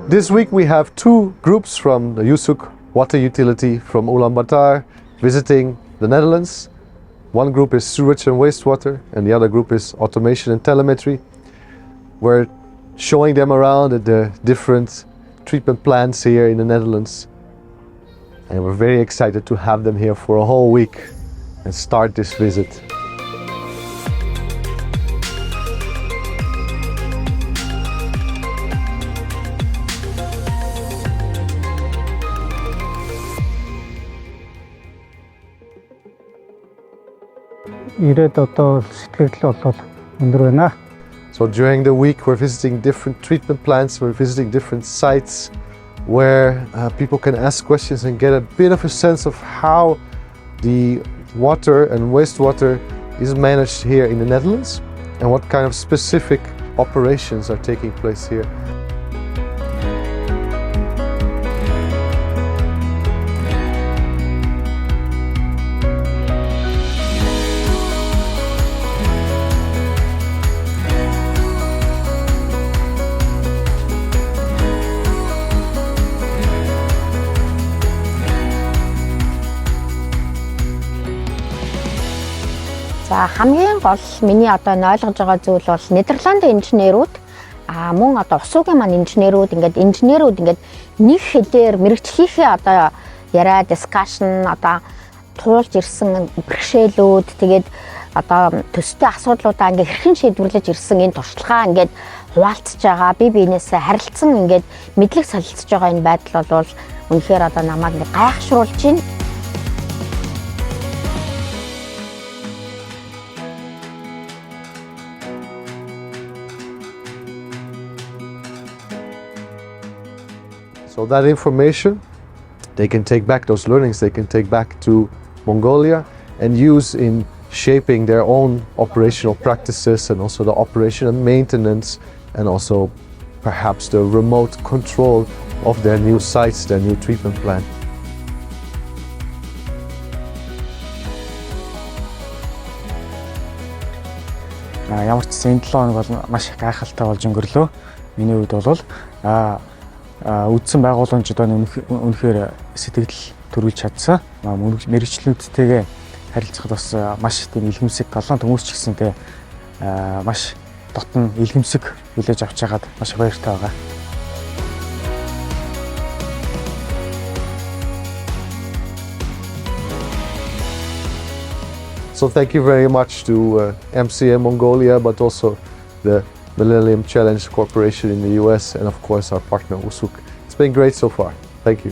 This week we have two groups from the Usuk water utility from Ulaanbaatar visiting the Netherlands. One group is sewage and wastewater and the other group is automation and telemetry. We're showing them around at the different treatment plants here in the Netherlands. And we're very excited to have them here for a whole week and start this visit. So during the week we're visiting different treatment plants, we're visiting different sites where people can ask questions and get a bit of a sense of how the water and wastewater is managed here in the Netherlands and what kind of specific operations are taking place here. За хамгийн гол миний одоо ойлгож байгаа зүйл бол Нидерландын инженерүүд мөн одоо усуугийн маань инженерүүд ингээд нэг хэлээр мэрэгчлийнхээ одоо яриа дискшн одоо туулж ирсэн бэрхшээлүүд тэгээд одоо төстэй асуудлуудаа ингээд хэрхэн шийдвэрлэж ирсэн энэ туршлагаа ингээд хуваалцж байгаа бие биенээсээ харилцсан ингээд мэдлэг солилцож байгаа энэ байдал бол үнэхээр одоо намайг ингээд гайхшруулж байна. So that information, they can take back, those learnings they can take back to Mongolia and use in shaping their own operational practices and also the operation and maintenance and also perhaps the remote control of their new sites, their new treatment plant. Ямар ч энэ 7 хоног бол маш их гайхалтай болж өнгөрлөө. Миний хувьд бол үдсэн байгууламжид үнэхээр сэтгэл төрүүлж чадсан. Мэргэжлүүдтэйгээ харилцахад бас маш тийм илгэмсэг галан төмөрч гисэнтэй маш дотн илгэмсэг хүлээж авч байгаад маш их баяртай байгаа. So thank you very much to MCM Mongolia, but also the Millennium Challenge Corporation in the US and of course our partner Usuk. It's been great so far. Thank you.